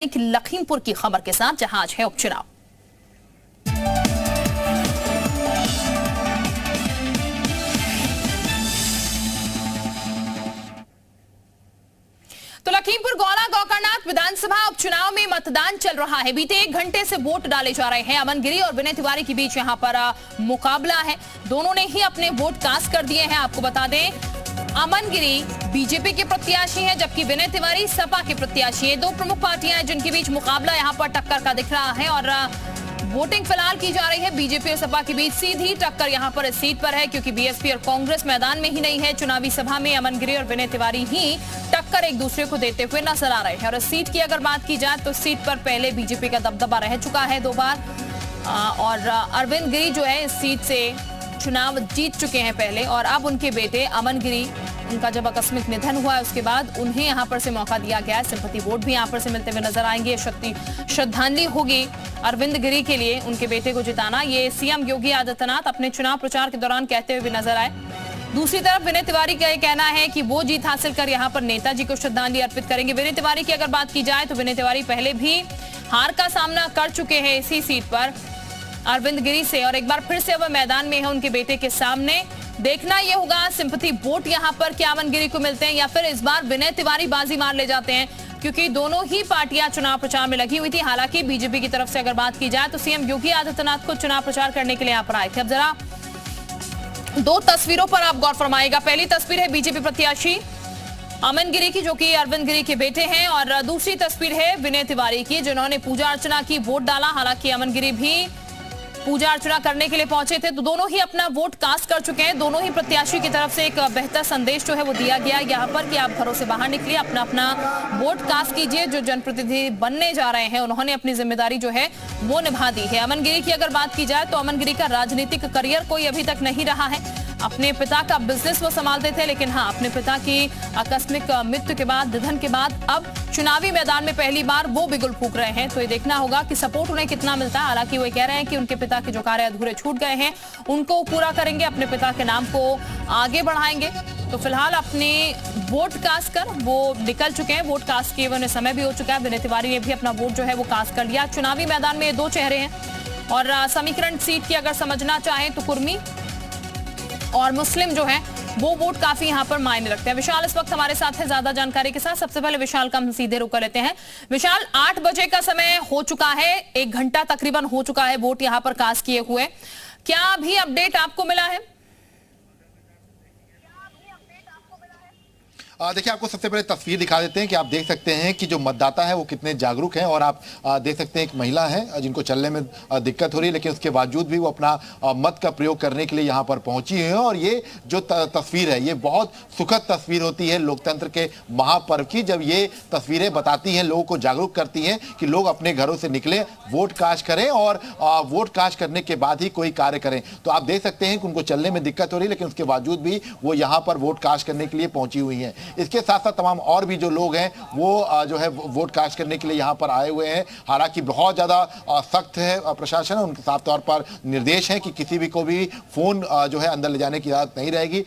लखीमपुर की खबर के साथ, जहां आज है उपचुनाव। तो लखीमपुर गौला गोकर्णनाथ विधानसभा उपचुनाव में मतदान चल रहा है। बीते 1 घंटे से वोट डाले जा रहे हैं। अमन गिरी और विनय तिवारी के बीच यहां पर मुकाबला है। दोनों ने ही अपने वोट कास्ट कर दिए हैं। आपको बता दें, अमन गिरी बीजेपी के प्रत्याशी हैं, जबकि विनय तिवारी सपा के प्रत्याशी हैं। दो प्रमुख पार्टियां हैं जिनके बीच मुकाबला यहां पर टक्कर का दिख रहा है और वोटिंग फिलहाल की जा रही है। बीजेपी और सपा के बीच सीधी टक्कर यहां पर इस सीट पर है, क्योंकि बीएसपी और कांग्रेस मैदान में ही नहीं है। चुनावी सभा में अमन गिरी और विनय तिवारी ही टक्कर एक दूसरे को देते हुए नजर आ रहे हैं। और इस सीट की अगर बात की जाए तो सीट पर पहले बीजेपी का दबदबा रह चुका है 2 बार, और अरविंद गिरी जो है इस सीट से चुनाव जीत चुके हैं पहले। और अब उनके बेटे अमन गिरी, उनका जब आकस्मिक निधन हुआ है उसके बाद उन्हें यहां पर से मौका दिया गया है। सिंपैथी वोट भी यहां पर से मिलते हुए नजर आएंगे। श्रद्धांजलि होगी अरविंद गिरी के लिए उनके बेटे को जिताना, ये सीएम योगी आदित्यनाथ अपने चुनाव प्रचार के दौरान कहते हुए भी नजर आए। दूसरी तरफ विनय तिवारी का यह कहना है कि वो जीत हासिल कर यहां पर नेताजी को श्रद्धांजलि अर्पित करेंगे। विनय तिवारी की अगर बात की जाए तो विनय तिवारी पहले भी हार का सामना कर चुके हैं इसी सीट पर अरविंद गिरी से, और एक बार फिर से वह मैदान में है उनके बेटे के सामने। देखना यह होगा सिंपैथी वोट यहां पर क्या अमन गिरी को मिलते हैं या फिर इस बार विनय तिवारी बाजी मार ले जाते हैं, क्योंकि दोनों ही पार्टियां चुनाव प्रचार में लगी हुई थी। हालांकि बीजेपी की तरफ से अगर बात की जाए तो सीएम योगी आदित्यनाथ को चुनाव प्रचार करने के लिए यहां पर आए थे। अब जरा 2 तस्वीरों पर आप गौर फरमाइएगा। पहली तस्वीर है बीजेपी प्रत्याशी अमन गिरी की, जो कि अरविंद गिरी के बेटे हैं, और दूसरी तस्वीर है विनय तिवारी की, जिन्होंने पूजा अर्चना की, वोट डाला। हालांकि अमन गिरी भी पूजा अर्चना करने के लिए पहुंचे थे। तो दोनों ही अपना वोट कास्ट कर चुके हैं। दोनों ही प्रत्याशी की तरफ से एक बेहतर संदेश जो है वो दिया गया यहाँ पर कि आप घरों से बाहर निकलिए, अपना अपना वोट कास्ट कीजिए। जो जनप्रतिनिधि बनने जा रहे हैं उन्होंने अपनी जिम्मेदारी जो है वो निभा दी है। अमन गिरी की अगर बात की जाए तो अमन गिरी का राजनीतिक करियर कोई अभी तक नहीं रहा है। अपने पिता का बिजनेस वो संभालते थे, लेकिन हाँ, अपने पिता की आकस्मिक मृत्यु के बाद, निधन के बाद अब चुनावी मैदान में पहली बार वो बिगुल फूंक रहे हैं। तो ये देखना होगा कि सपोर्ट उन्हें कितना मिलता है। हालांकि वो कह रहे हैं कि उनके पिता के जो कार्य अधूरे छूट गए हैं उनको पूरा करेंगे, अपने पिता के नाम को आगे बढ़ाएंगे। तो फिलहाल अपने वोट कास्ट कर वो निकल चुके हैं। वोट कास्ट किए हुए समय भी हो चुका है। विनय तिवारी ने भी अपना वोट जो है वो कास्ट कर लिया। चुनावी मैदान में 2 चेहरे हैं और समीकरण सीट की अगर समझना चाहें तो कुर्मी और मुस्लिम जो है वो वोट काफी यहां पर मायने रखते हैं। विशाल इस वक्त हमारे साथ है ज्यादा जानकारी के साथ। सबसे पहले विशाल का हम सीधे रुक कर लेते हैं। विशाल, 8 बजे का समय हो चुका है, 1 घंटा तकरीबन हो चुका है वोट यहां पर कास्ट किए हुए। क्या अभी अपडेट आपको मिला है? देखिए, आपको सबसे पहले तस्वीर दिखा देते हैं कि आप देख सकते हैं कि जो मतदाता है वो कितने जागरूक हैं। और आप देख सकते हैं एक महिला है जिनको चलने में दिक्कत हो रही है, लेकिन उसके बावजूद भी वो अपना मत का प्रयोग करने के लिए यहाँ पर पहुंची है। और ये जो तस्वीर है ये बहुत सुखद तस्वीर होती है लोकतंत्र के महापर्व की, जब ये तस्वीरें बताती हैं, लोगों को जागरूक करती हैं कि लोग अपने घरों से निकलें, वोट कास्ट करें और वोट कास्ट करने के बाद ही कोई कार्य करें। तो आप देख सकते हैं कि उनको चलने में दिक्कत हो रही है, लेकिन उसके बावजूद भी वो यहाँ पर वोट कास्ट करने के लिए पहुंची हुई हैं। इसके साथ साथ तमाम और भी जो लोग हैं वो जो है वोट कास्ट करने के लिए यहाँ पर आए हुए हैं। हालांकि बहुत ज़्यादा सख्त है प्रशासन, उनके साफ तौर पर निर्देश है कि किसी भी को भी फोन जो है अंदर ले जाने की इजाज़त नहीं रहेगी।